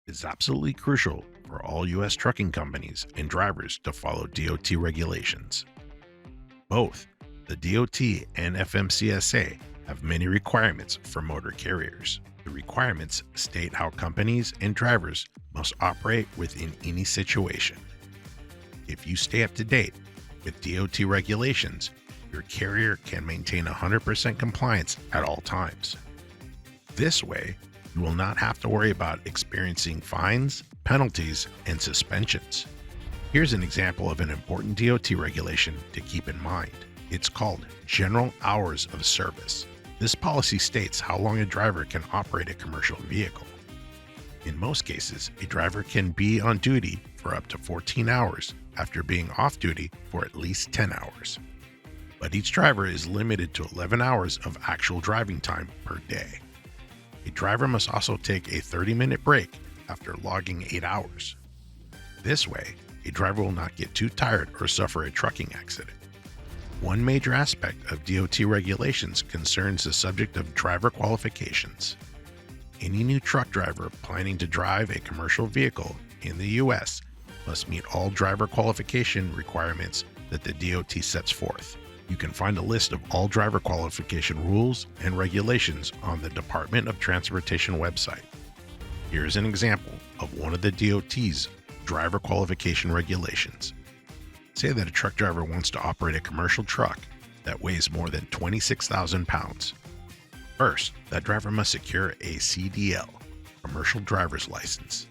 is absolutely crucial for all U.S. trucking companies and drivers to follow DOT regulations. Both the DOT and FMCSA have many requirements for motor carriers. The requirements state how companies and drivers must operate within any situation. If you stay up to date with DOT regulations, your carrier can maintain 100% compliance at all times. This way, you will not have to worry about experiencing fines, penalties, and suspensions. Here's an example of an important DOT regulation to keep in mind. It's called General Hours of Service. This policy states how long a driver can operate a commercial vehicle. In most cases, a driver can be on duty for up to 14 hours after being off duty for at least 10 hours. But each driver is limited to 11 hours of actual driving time per day. A driver must also take a 30-minute break after logging 8 hours. This way, a driver will not get too tired or suffer a trucking accident. One major aspect of DOT regulations concerns the subject of driver qualifications. Any new truck driver planning to drive a commercial vehicle in the U.S. must meet all driver qualification requirements that the DOT sets forth. You can find a list of all driver qualification rules and regulations on the Department of Transportation website. Here's an example of one of the DOT's driver qualification regulations. Say that a truck driver wants to operate a commercial truck that weighs more than 26,000 pounds. First, that driver must secure a CDL, commercial driver's license.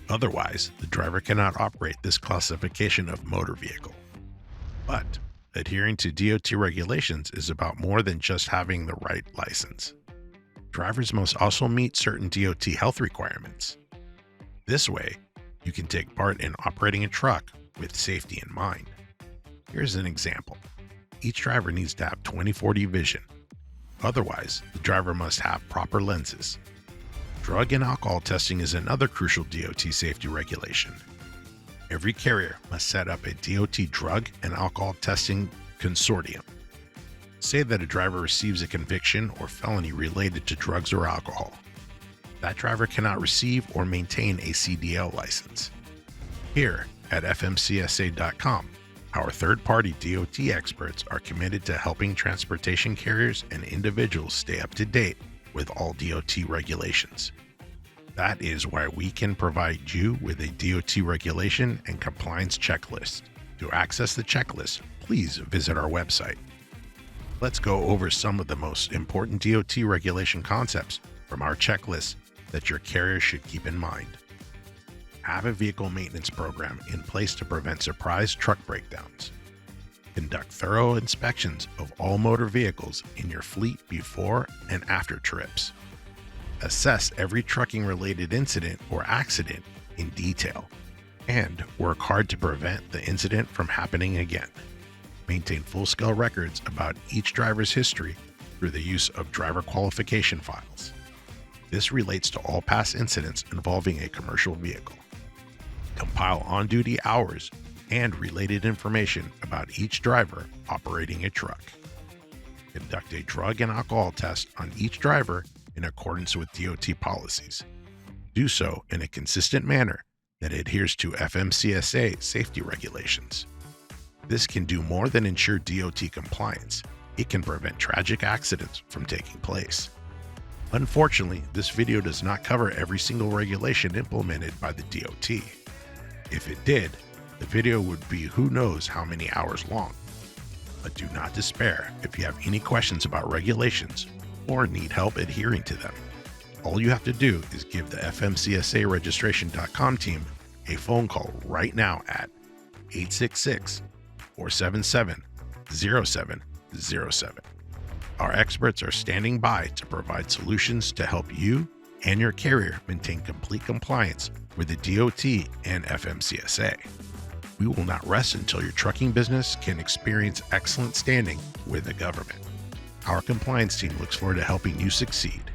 Otherwise, the driver cannot operate this classification of motor vehicle. But adhering to DOT regulations is about more than just having the right license. Drivers must also meet certain DOT health requirements. This way, you can take part in operating a truck with safety in mind. Here's an example. Each driver needs to have 20/40 vision. Otherwise, the driver must have proper lenses. Drug and alcohol testing is another crucial DOT safety regulation. Every carrier must set up a DOT drug and alcohol testing consortium. Say that a driver receives a conviction or felony related to drugs or alcohol. That driver cannot receive or maintain a CDL license. Here at FMCSA.com, our third-party DOT experts are committed to helping transportation carriers and individuals stay up to date with all DOT regulations. That is why we can provide you with a DOT regulation and compliance checklist. To access the checklist, please visit our website. Let's go over some of the most important DOT regulation concepts from our checklist that your carrier should keep in mind. Have a vehicle maintenance program in place to prevent surprise truck breakdowns. Conduct thorough inspections of all motor vehicles in your fleet before and after trips. Assess every trucking-related incident or accident in detail, and work hard to prevent the incident from happening again. Maintain full-scale records about each driver's history through the use of driver qualification files. This relates to all past incidents involving a commercial vehicle. Compile on-duty hours and related information about each driver operating a truck. Conduct a drug and alcohol test on each driver in accordance with DOT policies. Do so in a consistent manner that adheres to FMCSA safety regulations. This can do more than ensure DOT compliance. It can prevent tragic accidents from taking place. Unfortunately, this video does not cover every single regulation implemented by the DOT. If it did, the video would be who knows how many hours long. But do not despair if you have any questions about regulations or need help adhering to them. All you have to do is give the FMCSA Registration.com team a phone call right now at 866-477-0707. Our experts are standing by to provide solutions to help you and your carrier maintain complete compliance with the DOT and FMCSA. We will not rest until your trucking business can experience excellent standing with the government. Our compliance team looks forward to helping you succeed.